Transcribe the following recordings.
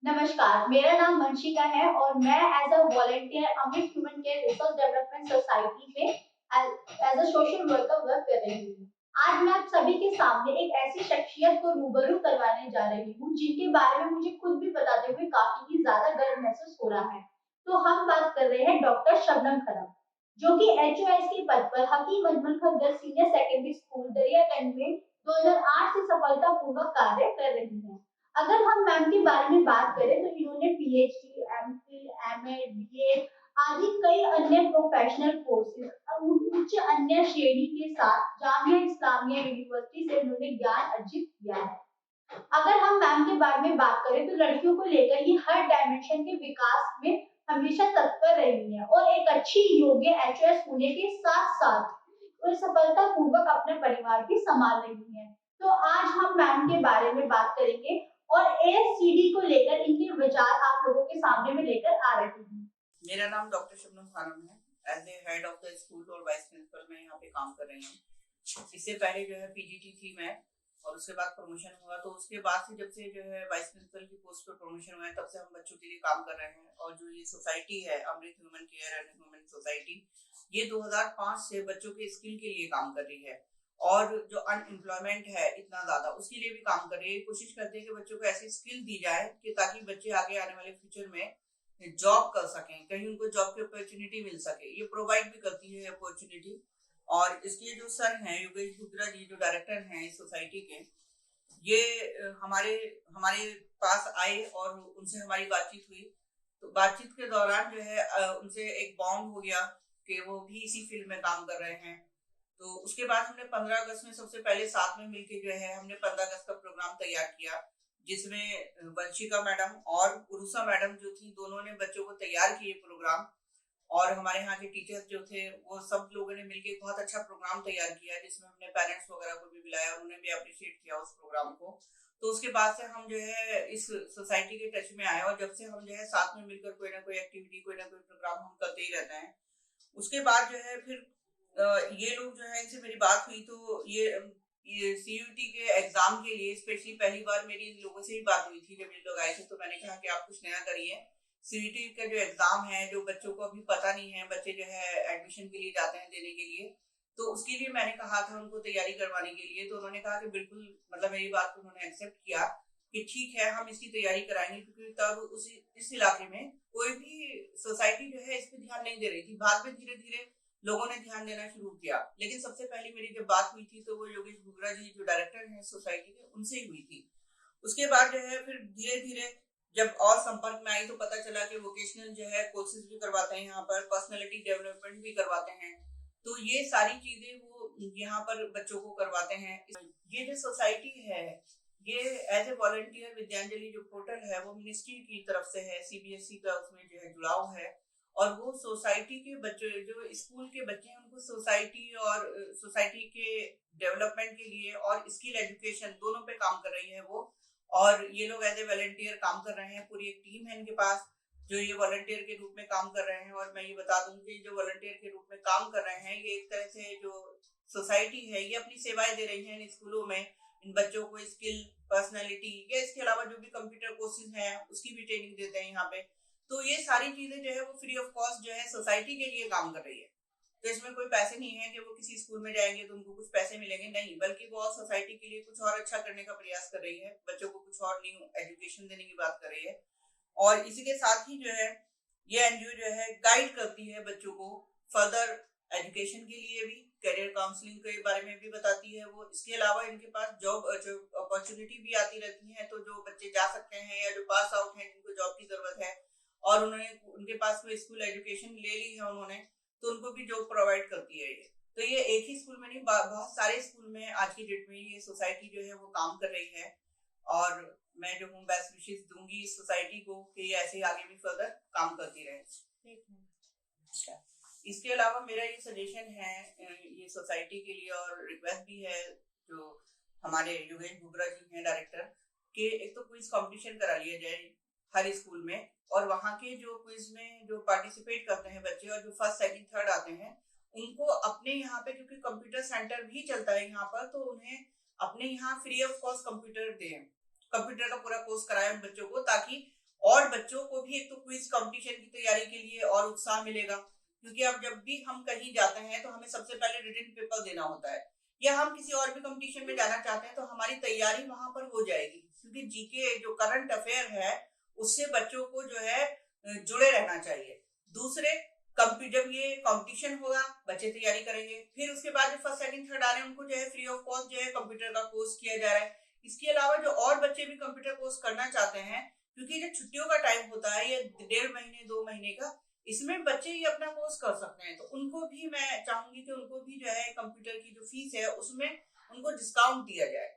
नमस्कार, मेरा नाम वंशिका है और मैं as a volunteer Amrit human care resource development society में as a social worker work कर रही हूँ। आज मैं आप सभी के सामने एक ऐसी शख्सियत को रूबरू करवाने जा रही हूँ जिनके बारे में मुझे खुद भी बताते हुए काफी ही ज्यादा गर्व महसूस हो रहा है। तो हम बात कर रहे हैं डॉक्टर शबनम खरम, जो कि एचओएस के पद पर हकीम अजमल खंजर सीनियर सेकेंडरी स्कूल दरियागंज में 2008 से सफलतापूर्वक कार्य कर रही है। अगर हम मैम के बारे में बात करें तो इन्होंने पीएचडी, एमफिल, एमएड, बीएड आदि कई अन्य प्रोफेशनल कोर्सेज उच्च अन्य श्रेणी के साथ जामिया इस्लामिया यूनिवर्सिटी से उन्होंने ज्ञान अर्जित किया है। अगर हम मैम के बारे में बात करें तो लड़कियों को लेकर ये हर डायमेंशन के विकास में हमेशा तत्पर रही है और एक अच्छी योग्य एचओएस होने के साथ साथ वो सफलतापूर्वक अपने परिवार की संभाल रही है। तो आज हम मैम के बारे में बात करेंगे और एएससीडी को लेकर इनके विचार आप लोगों के सामने में लेकर आ रही हूँ। मेरा नाम डॉक्टर शबनम खानम है। As a head of the school और वाइस प्रिंसिपल मैं यहाँ पे काम कर रही हूँ। इससे पहले जो है पीजीटी थी मैं, और उसके बाद प्रमोशन हुआ। तो उसके बाद से जब से जो है वाइस प्रिंसिपल की पोस्ट पर प्रमोशन हुआ है, तब से हम बच्चों के लिए काम कर रहे हैं। और जो ये सोसाइटी है Amrit human care and human society, ये 2005 से बच्चों के स्किल के लिए काम कर रही है। और जो अनएम्प्लॉयमेंट है इतना ज्यादा, उसके लिए भी काम कर रही है। कोशिश करते हैं कि बच्चों को ऐसी स्किल दी जाए कि ताकि बच्चे आगे आने वाले फ्यूचर में जॉब कर सकें, कहीं उनको जॉब की अपॉर्चुनिटी मिल सके। ये प्रोवाइड भी करती है अपॉर्चुनिटी। और इसके जो सर हैं योगेश गुप्ता जी, जो डायरेक्टर हैं इस सोसाइटी के, ये हमारे हमारे पास आए और उनसे हमारी बातचीत हुई। तो बातचीत के दौरान जो है उनसे एक बॉन्ड हो गया कि वो भी इसी फील्ड में काम कर रहे हैं। तो उसके बाद हमने 15 अगस्त में सबसे पहले साथ में मिलकर जो है हमने 15 अगस्त का प्रोग्राम तैयार किया, जिसमें वंशिका मैडम और उरुसा मैडम जो थी, दोनों ने बच्चों को तैयार किए प्रोग्राम। और हमारे यहाँ के टीचर्स जो थे, वो सब लोगों ने मिलकर बहुत अच्छा प्रोग्राम तैयार किया, जिसमें हमने पेरेंट्स वगैरह को भी बुलाया, उन्होंने भी अप्रिशिएट किया उस प्रोग्राम को। तो उसके बाद से हम जो है इस सोसाइटी के टच में आए, और जब से हम जो है साथ में मिलकर कोई ना कोई एक्टिविटी, कोई ना कोई प्रोग्राम हम करते ही रहते हैं। उसके बाद जो है फिर ये लोग जो है, इनसे मेरी बात हुई। तो ये सीयूटी के एग्जाम के लिए स्पेशली पहली बार मेरी इन लोगों से ही बात हुई थी। जब ये लोग आए थे तो मैंने कहा कि आप कुछ नया करिए। सीयूटी का जो एग्जाम है, जो बच्चों को अभी पता नहीं है, बच्चे जो है एडमिशन के लिए जाते हैं देने के लिए, तो उसके लिए मैंने कहा था उनको तैयारी करवाने के लिए। तो उन्होंने कहा कि बिल्कुल, मतलब मेरी बात को उन्होंने एक्सेप्ट किया कि ठीक है, हम इसकी तैयारी कराएंगे। क्योंकि तब इस इलाके में कोई भी सोसाइटी जो है इस पर ध्यान नहीं दे रही थी। बाद में धीरे धीरे लोगों ने ध्यान देना शुरू किया। लेकिन सबसे पहले मेरी जब बात हुई थी तो वो योगेश गुप्ता जी, जो डायरेक्टर हैं सोसाइटी के, उनसे ही हुई थी। उसके बाद जो है फिर धीरे धीरे जब और संपर्क में आई तो पता चला कि वोकेशनल जो है कोर्सेज भी करवाते हैं यहाँ पर, पर्सनालिटी डेवलपमेंट भी करवाते हैं। तो ये सारी चीजें वो यहाँ पर बच्चों को करवाते हैं। ये जो सोसाइटी है, ये एज ए वॉलंटियर विद्यांजलि जो पोर्टल है, वो मिनिस्ट्री की तरफ से है, सीबीएसई का उसमें जो है जुड़ाव है। और वो सोसाइटी के बच्चे, जो स्कूल के बच्चे हैं, उनको सोसाइटी और सोसाइटी के डेवलपमेंट के लिए और स्किल एजुकेशन दोनों पे काम कर रही है वो। और ये लोग एज ए वॉलंटियर काम कर रहे हैं। पूरी एक टीम है इनके पास जो ये वॉलंटियर के रूप में काम कर रहे हैं। और मैं ये बता दूं कि जो वॉलंटियर के रूप में काम कर रहे हैं, ये एक तरह से जो सोसाइटी है, ये अपनी सेवाएं दे रही है इन स्कूलों में। इन बच्चों को स्किल, पर्सनैलिटी, या इसके अलावा जो भी कंप्यूटर कोर्सेज हैं उसकी भी ट्रेनिंग देते हैं यहाँ पे। तो ये सारी चीजें जो है वो फ्री ऑफ कॉस्ट जो है सोसाइटी के लिए काम कर रही है। तो इसमें कोई पैसे नहीं है कि वो किसी स्कूल में जाएंगे तो उनको कुछ पैसे मिलेंगे, नहीं, बल्कि वो सोसाइटी के लिए कुछ और अच्छा करने का प्रयास कर रही है, बच्चों को कुछ और न्यू एजुकेशन देने की बात कर रही है। और इसी के साथ ही जो है ये एनजीओ जो है गाइड करती है बच्चों को फर्दर एजुकेशन के लिए भी, करियर काउंसलिंग के बारे में भी बताती है वो। इसके अलावा इनके पास जॉब अपॉर्चुनिटी भी आती रहती है। तो जो बच्चे जा सकते हैं या जो पास आउट हैं, जिनको जॉब की जरूरत है और उन्होंने उनके पास में स्कूल एजुकेशन ले ली है उन्होंने, तो उनको भी जॉब प्रोवाइड करती है ये। तो ये एक ही स्कूल में नहीं, बहुत सारे स्कूल में आज की डेट में ये सोसाइटी जो है वो काम कर रही है। और मैं जो हूँ बेस्ट विशेष दूंगी इस सोसाइटी को कि ये ऐसे आगे भी फर्दर काम करती रहे। अच्छा, इसके अलावा मेरा ये सजेशन है ये सोसाइटी के लिए, और रिक्वेस्ट भी है जो हमारे योगेश गुप्ता जी हैं डायरेक्टर, कि एक तो क्विज कंपटीशन करा लिया जाए हर स्कूल में। और वहाँ के जो क्विज में जो पार्टिसिपेट करते हैं बच्चे और जो फर्स्ट सेकंड थर्ड आते हैं, उनको अपने यहाँ पे, क्योंकि कंप्यूटर सेंटर भी चलता है यहाँ पर, तो उन्हें अपने यहाँ फ्री ऑफ कॉस्ट कंप्यूटर दें, कंप्यूटर का पूरा कोर्स कराएं बच्चों को, ताकि और बच्चों को भी एक तो क्विज कंपटीशन की तैयारी के लिए और उत्साह मिलेगा, क्योंकि अब जब भी हम कहीं जाते हैं तो हमें सबसे पहले रिटन पेपर देना होता है, या हम किसी और भी कंपटीशन में जाना चाहते हैं तो हमारी तैयारी वहां पर हो जाएगी, क्योंकि जीके जो करंट अफेयर है उससे बच्चों को जो है जुड़े रहना चाहिए। दूसरे, जब ये कंपटीशन होगा बच्चे तैयारी करेंगे, फिर उसके बाद जो फर्स्ट सेकंड थर्ड आ रहे हैं उनको जो है फ्री ऑफ कॉस्ट जो है कंप्यूटर का कोर्स किया जा रहा है। इसके अलावा जो और बच्चे भी कंप्यूटर कोर्स करना चाहते हैं, क्योंकि जो छुट्टियों का टाइम होता है ये 1.5 महीने 2 महीने का, इसमें बच्चे ही अपना कोर्स कर सकते हैं, तो उनको भी मैं चाहूंगी कि उनको भी जो है कंप्यूटर की जो फीस है उसमें उनको डिस्काउंट दिया जाए।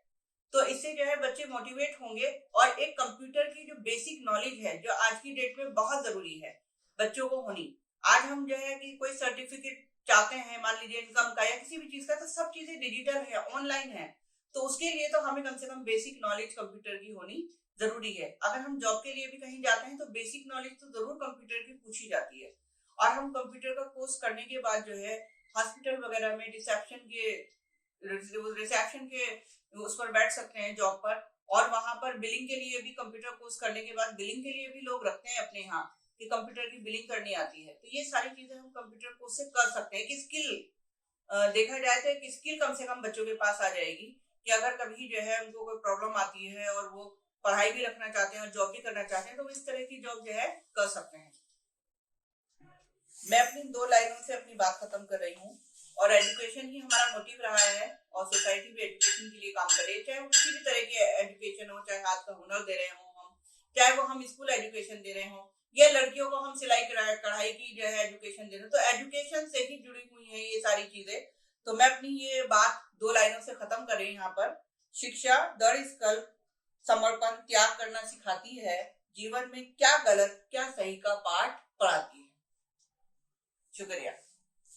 तो इससे जो है बच्चे मोटिवेट होंगे, और एक कंप्यूटर की जो बेसिक नॉलेज है जो आज की डेट में बहुत जरूरी है बच्चों को होनी। आज हम जो है कि कोई सर्टिफिकेट चाहते हैं, मान लीजिए इनकम का या किसी भी चीज का, तो सब चीजें डिजिटल है, ऑनलाइन है, तो उसके लिए तो हमें कम से कम बेसिक नॉलेज कंप्यूटर की होनी जरूरी है। अगर हम जॉब के लिए भी कहीं जाते हैं तो बेसिक नॉलेज तो जरूर कंप्यूटर की पूछी जाती है। और हम कंप्यूटर का कोर्स करने के बाद जो है हॉस्पिटल वगैरह में रिसेप्शन के उस पर बैठ सकते हैं जॉब पर, और वहां पर बिलिंग के लिए भी कंप्यूटर कोर्स करने के बाद बिलिंग के लिए भी लोग रखते हैं अपने यहाँ कि कंप्यूटर की बिलिंग करनी आती है। तो ये सारी चीजें हम कंप्यूटर कोर्स से कर सकते हैं कि स्किल देखा जाए तो कि स्किल कम से कम बच्चों के पास आ जाएगी, कि अगर कभी जो है उनको कोई प्रॉब्लम आती है और वो पढ़ाई भी रखना चाहते हैं और जॉब भी करना चाहते हैं तो वो इस तरह की जॉब जो है कर सकते हैं। मैं अपनी 2 लाइनों से अपनी बात खत्म कर रही हूँ, और एजुकेशन ही हमारा मोटिव रहा है, और सोसाइटी भी एजुकेशन के लिए काम करे, चाहे वो किसी भी तरह की एजुकेशन हो, चाहे हाथ का हुनर दे रहे हो हम, चाहे वो हम स्कूल एजुकेशन दे रहे हो, या लड़कियों को हम सिलाई कढ़ाई की जो है एजुकेशन दे रहे हो, तो एजुकेशन से ही जुड़ी हुई है ये सारी चीजें। तो मैं अपनी ये बात 2 लाइनों से खत्म कर रही हूँ यहाँ पर। शिक्षा दृढ़ संकल्प, समर्पण, त्याग करना सिखाती है, जीवन में क्या गलत क्या सही का पाठ पढ़ाती है। शुक्रिया।